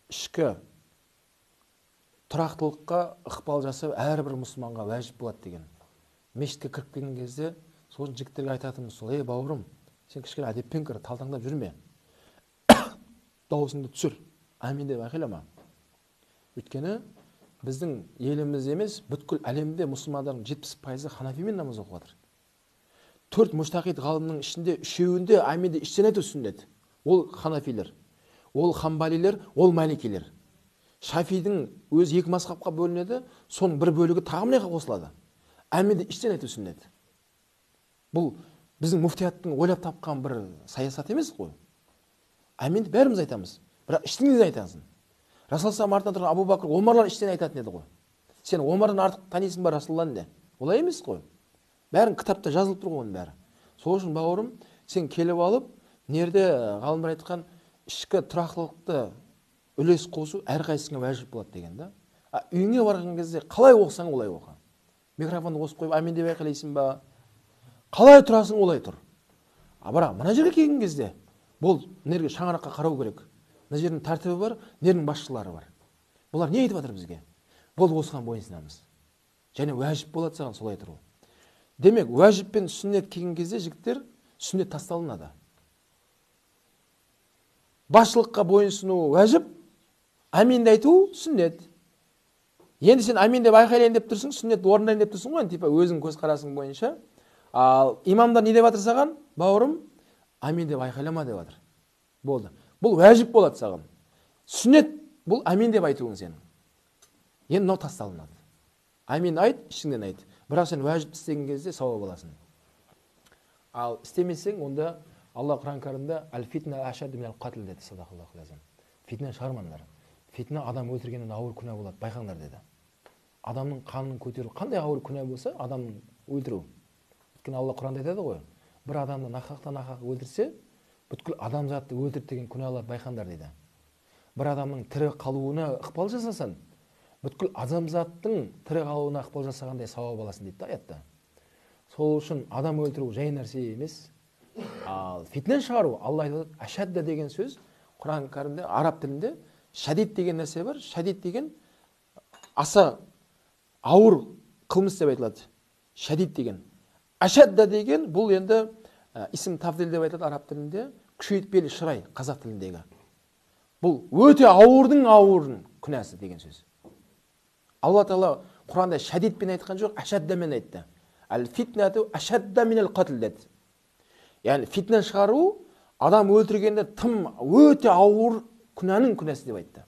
ішкі тұрақтылыққа ықпал жасау әрбір мұсылманға уәжіп болады деген. Мешітке кіріп келген кезде сол жігіттерге айтатынымыз сол: ей бауырым, сен кішкене әдеппен кір, талтаңдап жүрме, дауысыңды түсір, амин деп айқайлама. Өйткені біздің елімізде емес, бүткіл әлемде мұсылмандардың 70% ханафимен намаз оқып жатыр. 4 мұштақид ғалымның ішінде 3-еуінде аминді іштен айту сүннет. Ол ханафилер, ол хамбалилер, ол маликилер. Шафидің өз 2 мазхабқа бөлінеді, соның бір бөлігі тағымнеға қосылады. Аминді іштен айту сүннет. Бұл біздің муфтияттың ойлап тапқан бір саясат емес қой. Аминді бәріміз айтамыз, бірақ іштен айтасың. Расул артынан тұрған Абу Бакр, Омарлар іштен айтатын еді ғой. Сен Омардан артық танисың ба Расулланы де? Олай емес қой. Бәрін кітапта жазылып тұр ғой оның бәрі. Сол үшін бауырым, сен келіп алып, нерде ғалымдар айтқан ішкі тұрақтылықты үлес қосу әрқайсыңа уәжіп болады деген да. Үйіңе барған кезде қалай оқысаң олай оқы. Микрофонды қосып қойып амин деп айқайлайсың ба? Қалай тұрасың олай тұр. Бірақ мына жерге келген кезде бұл нерге шаңыраққа қарау керек. Мына жердің тәртібі бар, нердің басшылары бар. Бұлар не айтып жатыр бізге? Бұл осыған бойынсынамыз. Және уәжіп болады саған солай тұру. Демек, уәжіп пен сүннет келген кезде жігіттер сүннет тасталынады. Басшылыққа бойынсыну уәжіп, аминді айту сүннет. Енді сен амин деп айқайлайын деп тұрсың, сүннет орындайын деп тұрсың ғой, типа өзің көзқарасың бойынша. Ал имамдар не деп жатыр саған? Бауырым, амин деп айқайлама деп жатыр. Болды. Бұл уәжіп болады саған. Сүннет бұл амин деп айтуың сенің. Енді мынау тасталынады. Амин айт, ішіңнен айт. Бірақ сен уәжіп істеген кезде сауап аласың. Ал істемесең, онда Алла Құран кәрімде әл-фитна ашадду минал қатл деді, садақаллаху лазим. Фитна шығармаңдар. Фитна адам өлтіргеннен ауыр күнә болады, байқаңдар деді. Адамның қанын көтеру қандай ауыр күнә болса, адамның өлтіру. Өйткені Алла Құранда айтады ғой, бір адамды нақақтан нақақ өлтірсе, бүткіл адамзатты өлтірді деген күнәлар байқаңдар дейді. Бір адамның тірі қалуына ықпал жасасын, бүткіл адамзаттың тірі қалуына ықпал жасағандай сауап аласың дейді аятта. Сол үшін адам өлтіру жай нәрсе емес. Ал фитнен шығару, Алла айтады, ашадда деген сөз Құран кәрімде, араб тілінде шадид деген нәрсе бар. Шадид деген аса ауыр қылмыс деп айтылады. Шадид деген. Ашадда деген бұл енді исім тафдил деп айтады араб тілінде, күшейтпелі шырай қазақ тіліндегі. Бұл өте ауырдың ауырын күнәсі деген сөз. Алла Тағала Құранда шадидпен айтқан жоқ, ашаддамен айтты. Әл-фитнату ашадда минал қатл деді. Яғни фитнен шығару адам өлтіргенде тым өте ауыр күнәнің күнәсі деп айтты.